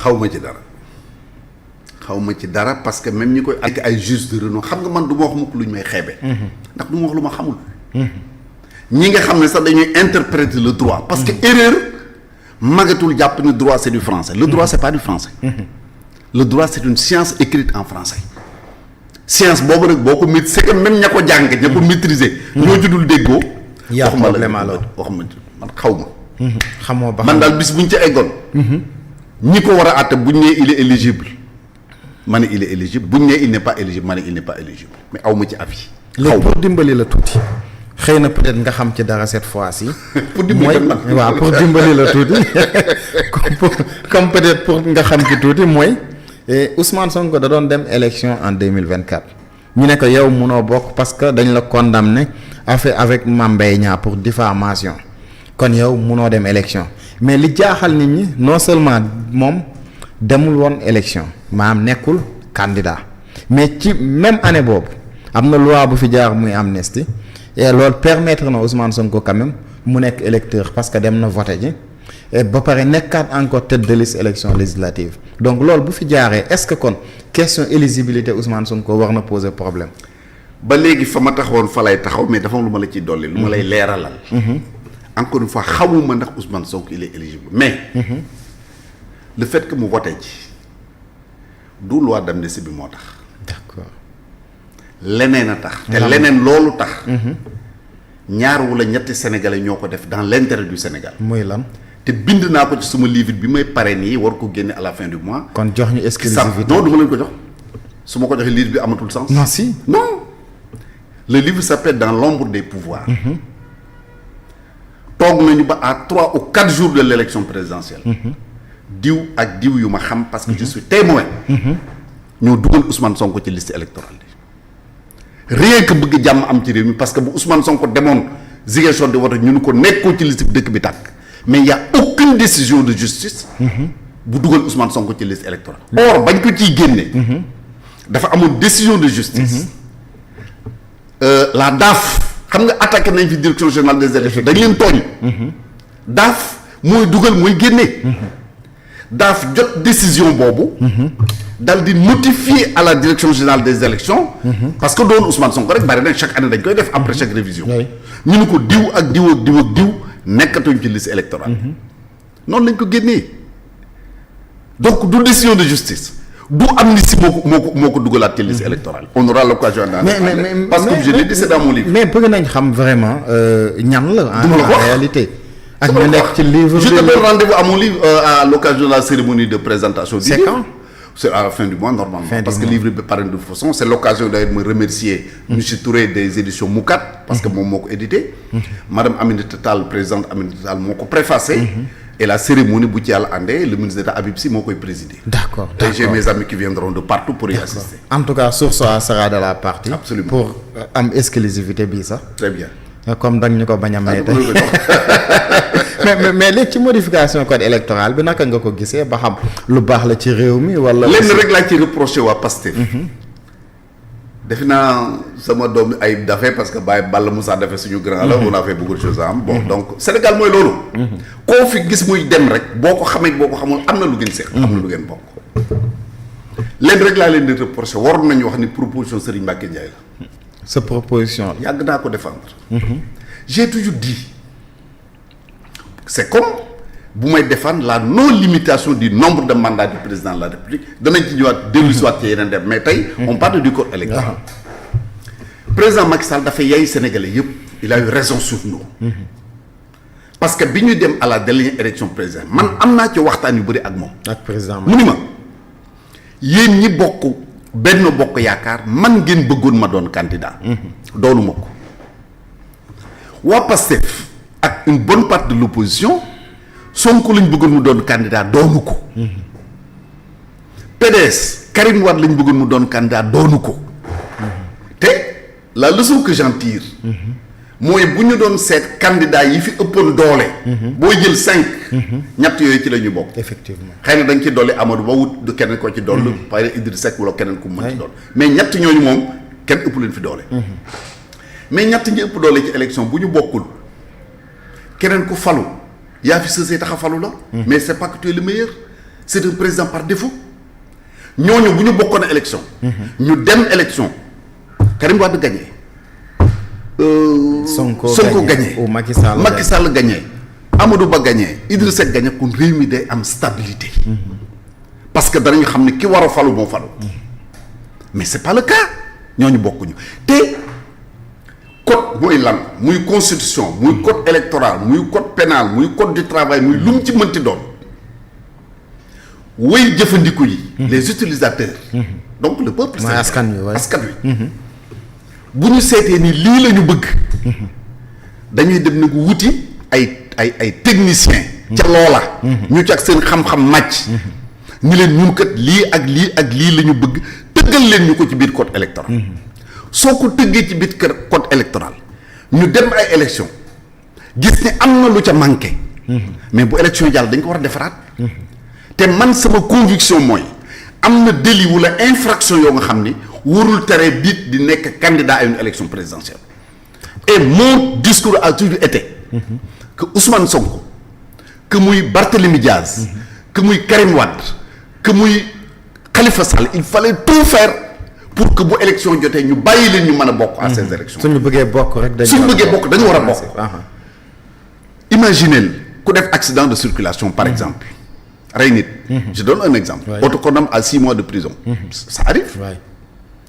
xaw ma ci dara parce que même ñi koy ak ay juges de renom xam nga man du ma wax mukk lu ñu may xeebe. ndax du ma wax lu ma xamul. ñi nga xam ne sax dañuy interpréter le droit parce que erreur magatul jàpp ne droit c'est du français le droit c'est pas du français. le droit c'est une science écrite en français. science boobu nag boo ko c'est que même ña ko jàng ña ko maîtriser. ñoo juddul déggoo. yaa problème alors waxuma man xaw ma. xamoo ba man daal bis buñ ci eggoon. ñi ko war a àtte buñ nee il est éligible. ma ne il est éligible buñ nee il n'est pas éligible ma ne il n'est pas éligible mais aw ma ci avis. léegi pour dimbali la tuuti. xëy na peut-être nga xam ci dara cette fois-ci. pour dimbali man waaw pour dimbali la tuuti comme peut-être pour nga xam ci tuuti mooy Ousmane Sonko da doon dem élection en 2024 ñu ne ko yow munoo bokk parce que dañ la condamné avec Mame Mbaye Niang pour diffamation kon yow munoo dem élection mais li jaaxal nit ñi non seulement moom demul woon élection maanaam nekkul candidat mais ci même année boobu am na loi bu fi jaar muy amnistie et loolu permettre na Ousmane Sonko quand même mu nekk électeur parce que dem na voté ji et ba pare nekkaat encore tête de liste élection législative donc loolu bu fi jaaree est-ce que kon question éligibilité Ousmane Sonko war na poser problème. ba léegi fa ma taxawoon fa lay taxaw mais dafa am lu ma la ciy dolli. lu ma lay leeralal. encore une fois xamuma ndax Ousmane Sonko il est éligible mais. le fait que mu voté ji du loi d'amnistie bi moo tax. d'accord. leneen a tax. te leneen loolu tax. ñaar wala ñetti sénégalais ñoo ko def dans l'intérêt du Sénégal. muy lan. te bind naa ko ci suma livre bi may pare nii war ko génne à la fin du mois. kon jox ñu exclusivité non du ma leen ko jox su ma ko joxee livre bi amatul sens. non si non le livre s'appelle Dans l'ombre des pouvoirs. toog nañu ba à 3 ou 4 jours de l'élection présidentielle. diw ak diw yu ma xam parce que je suis témoin. ñoo dugal Ousmane Sonko ci liste électorale bi rien que bëgg jàmm am ci réew mi parce que bu Ousmane Sonko demoon Ziguinchor di wote ñu ni ko nekkoo ci liste bi dëkk bi tàkk mais il y a aucune décision de justice. bu dugal Ousmane Sonko ci liste électorale. or bañ ko ciy génne. dafa amoon décision de justice. la DAF xam nga attaqué nañ fi direction générale des élections dañ leen tooñ. DAF mooy dugal mooy génne. DAF jot décision boobu. dal di notifier à la direction générale des élections. parce que doon Ousmane Sonko rek bari na chaque année dañ koy def après chaque révision. ñu ne ko diw ak diw ak diw ak diw nekkatuñ ci liste électorale. noonu lañ ko génnee donc du décision de justice du amnistie moo ko dugalaat ci liste électorale. on aura l'occasion d'en parler parce que je l'ai dit c'est dans mon livre. mais bëgg nañ xam vraiment ñan la. en réalité. ak ñu nekk ci livre je te donne rendez-vous à mon livre à l'occasion de la cérémonie de présentation du livre. C'est quand? C'est à la fin du mois normalement parce que livre bi pare de façon c'est l'occasion d'ailleurs me remercier monsieur Touré des éditions Moukat parce que moom moo ko édité madame Aminata Tall présidente Aminata Tall moo ko préfacé et la cérémonie bu ci yàlla àndee le ministre d'État Habib Sy moo koy présider. D'accord. Et j'ai mes amis qui viendront de partout pour y assister. En tout cas Source A sera de la partie. Absolument. Pour am exclusivité bii sax. Très bien. comme dañ ñu ko bañ a may tey mais léegi ci modification code électoral bi naka nga ko gisee ba xam lu baax la ci réew mi wala. lenn rek laa ci reproché waa Pastef. defe naa sama doom ay dafee parce que Baye Balla Moussa dafee suñu grand la. on a fait beaucoup de choses am bon donc Sénégal mooy loolu. koo fi gis muy dem rek boo ko xamee boo ko xamul am na lu ngeen seq. am na lu ngeen bokk. lenn rek laa leen di reproché waroon nañu wax ni proposition Serigne Mbacké Ndiaye la. sa proposition yàgg naa ko défendre. j'ai toujours dit c'est comme bu may défendre la non limitation du nombre de mandats du président de la République danañ ci ñëwaat dellu si waat ci yeneen dem mais tey on parle du code électoral. président Macky Sall dafa yay Sénégalais yëpp il a eu raison sur nous. parce que bi ñuy dem à la dernière élection présidentielle man am naa ci waxtaan yu bëri ak moom. ak président mu ni ma yéen ñi bokk benn bokk yaakaar man ngeen bëggoon ma doon candidat. doonu ma ko waa Pastef ak une bonne partie de l'opposition Sonko lañ bëggoon mu doon candidat doonu ko. PDS Karim Wade lañ bëggoon mu doon candidat doonu ko. te la leçon que j'en tire. mooy bu ñu doon seet candidat yi fi ëppoon doole. booy jël 5. ñett yooyu ci la ñu bokk. effectivement xëy na da nga ci dolli Amadou Ba wut du keneen ko ci dolli. par Idrissa Seck wala keneen ku mu mën ci dolli. mais ñett ñooñu moom kenn ëpp leen fi doole. mais ñett ñi ëpp doole ci élection bu ñu bokkul keneen ku falu yaa fi sësee tax a falu la. mais c'est pas que tu es le meilleur c'est un président par défaut ñooñu bu ñu bokkoon a élection ñu dem élection Karim Wade gagné Sonko gagné ou Macky Sall gagné Amadou Ba gagné Idrissa Seck gagné kon réew mi day am stabilité parce que danañu xam ne ki war a falu moo falu mais c'est pas le cas ñooñu bokkuñu te code mooy lan muy constitution muy code électoral muy code pénal muy code du travail muy lu mu ci mënti doon way jëfandiku yi les utilisateurs donc le peuple mooy askan wi bu ñu seetee ni lii la ñu bëgg dañuy dem nag wuti ay techniciens ca loola ñu ci ak seen xam-xam màcc ñu leen ñun kat lii ak lii ak lii la ñu bëgg tëggal leen ñu ko ci biir code électoral soo ko tëggee ci biir code électoral ñu dem ay élection gis ne am na lu ca manqué mais bu élection jàll dañ ko war a defaraat te man sama conviction mooy am na délit wala infraction yoo nga xam ni warul tere biit di nekk candidat à une élection présidentielle et mon discours a toujours été que Ousmane Sonko que muy Barthélémy Diaz que muy Karim Wade que muy Khalifa Sall il fallait tout faire pour que bu élection jotee ñu bàyyi leen ñu mën a bokk à ces élections. suñu bëggee bokk rek dañu war a bokk. Imaginez ku def accident de circulation par exemple rey nit. Je donne un exemple. auto condamné à 6 mois de prison. Ça arrive.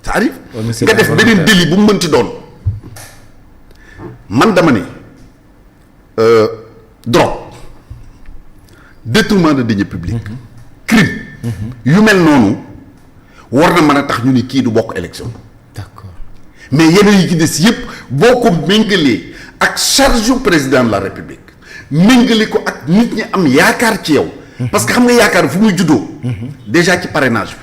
Ça arrive nga def beneen délit bu mu mënti doon man dama ne drogue détournement de deniers publics crime yu mel noonu war na mën a tax ñu ni kii du bokk élection. D'accord. mais yeneen yi ci des yëpp boo ko méngalee ak charge yu président de la république méngale ko ak nit ñi am yaakaar ci yow. parce que xam nga yaakaar fu muy juddoo. déjà ci parrainage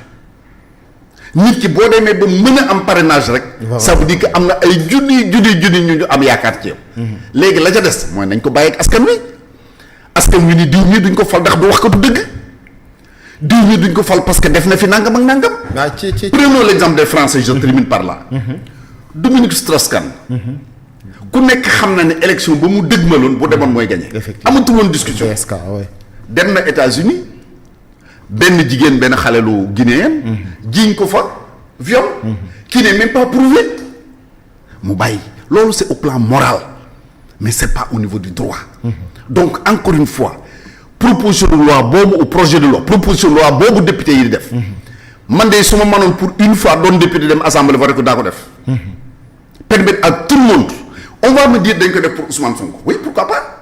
bi nit ki boo demee ba mën a am parrainage rek. ça veut dire que am na ay junni ñu am yaakaar ci yow. léegi la ca des mooy nañ ko bàyyi ak askan wi ni diw mii duñ ko fal ndax du wax ko du dëgg diw mii duñ ko fal parce que def na fi nangam ak nangam. waaw prenons l'exemple des Français je termine par là. Dominique Strauss-Kahn. ku nekk xam na ne élection ba mu dëgmaloon bu demoon mooy gagné. effectivement amatul woon discussion. dem na États-Unis benn jigéen benn xalelu guinéen jiiñ ko fa viol qui n'est même pas prouvé mu bàyyi loolu c'est au plan moral mais c'est pas au niveau du droit donc encore une fois proposition de loi boobu ou projet de loi proposition de loi boobu député yi di def man de su ma mënoon pour une fois doon député dem assemblée va rek daa ko def permettre à tout le monde on va me dire dañ ko def pour Ousmane Sonko oui pourquoi pas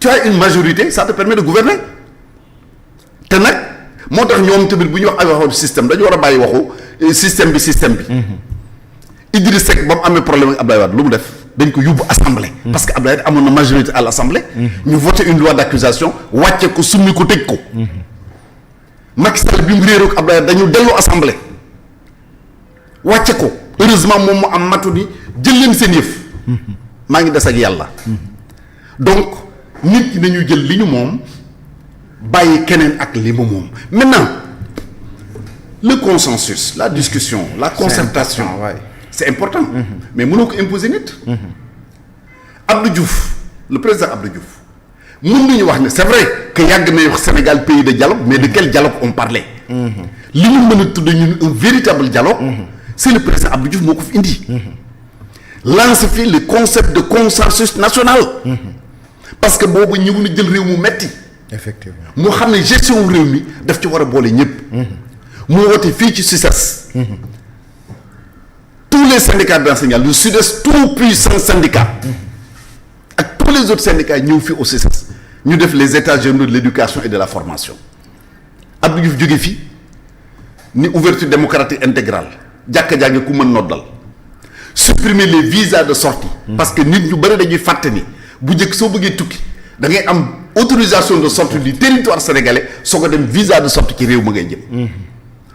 tu as une majorité ça te permet de gouverner te nag moo tax ñoom tamit bu ñu wax ay waxu système dañu war a bàyyi waxu système bi Idriss Seck ba mu amee problème ak Abdoulaye Wade lu mu def dañ ko yóbbu assemblée. parce que Abdoulaye Wade amoon na majorité à l'assemblée. ñu voté une loi d'accusation wàcce ko summi ko tëj ko. Macky Sall bi mu réeroog Abdoulaye Wade dañu dellu assemblée wàcce ko heureusement moom mu am matu ni jël leen seen yëf. maa ngi des ak yàlla. donc nit ñi nañu jël li ñu moom. bàyyi keneen ak li mu moom maintenant le consensus la discussion la concertation c'est important mais mënoo ko imposer nit Abdou Diouf le président Abdou Diouf mën nañu wax ne c'est vrai que yàgg na wax Sénégal pays de dialogue mais de quel dialogue on parlait li ñu mën a tudd ñun un véritable dialogue c'est le président Abdou Diouf moo ko fi indi lance fi le concept de consensus national parce que boobu ñëw na jël réew mu metti effectivement moo xam ne gestion réew mi daf ci war a boole ñëpp. mu woote fii ci SUTSES. tous les syndicats d'enseignants le SUDES tout puissant syndicat. ak tous les autres syndicats ñëw fii au SUTSES ñu def les états généraux de l'éducation et de la formation. Abdou Diouf jóge fii ni ouverture démocratique intégrale jàkka jànge ku mën noddal supprimer les visas de sortie. parce que nit ñu bëri dañuy fàtte ni bu njëkk soo bëggee tukki da ngay am. autorisation de sortie du territoire sénégalais soo ko dem visa de sortie ci réew ma ngay jëm.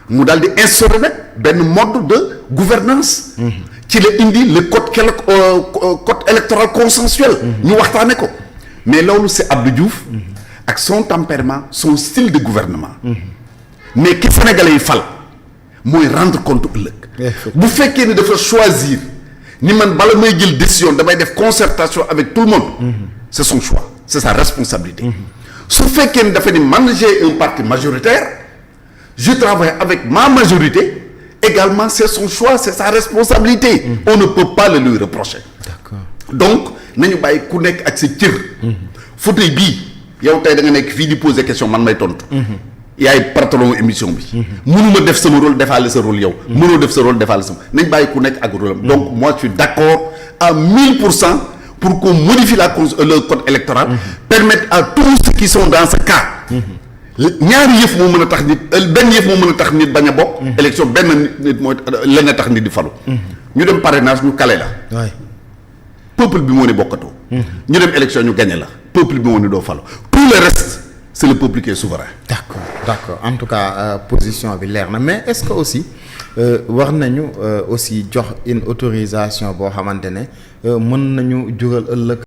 mu daal di instaurer nag benn mode de gouvernance ci la indi le code électoral consensuel. ñu waxtaane ko mais loolu c'est Abdou Diouf ak son tempérament son style de gouvernement. mais ki sénégalais yi fal mooy rendre compte ëllëg. bu fekkee ni dafa choisir ni man bala may jël décision damay def concertation avec tout le monde. c'est son choix. c'est sa responsabilité su fekkee ne dafa ni man j'ai un parti majoritaire je travaille avec ma majorité également c'est son choix c'est sa responsabilité. On ne peut pas le lui reprocher. D'accord. Donc nañu bàyyi ku nekk ak sa cër. fauteuil bii yow tey da nga nekk fii di poser question man may tontu. yaay patron émission bi. mënuma def sama rôle defaale sa rôle yow. mënoo def sa rôle defaale sama nañ bàyyi ku nekk ak rôle am. donc moi je suis d'accord à 1000% pour qu'on modifie le code électoral. Permettre à tous ceux qui sont dans ce cas. ñaari yëf moo mën a tax nit benn yëf moo mën a tax nit bañ a bokk. élection benn nit mooy lenn a tax nit di falu. ñu dem parrainage ñu kale la. waay peuple bi moo ne bokkatoo. ñu dem élection ñu gagné la peuple bi moo ne doo falu tout le reste c'est le peuple qui est souverain. d'accord en tout cas position bi leer na mais est-ce que aussi war nañu aussi jox une autorisation boo xamante ne mën nañu jural ëllëg.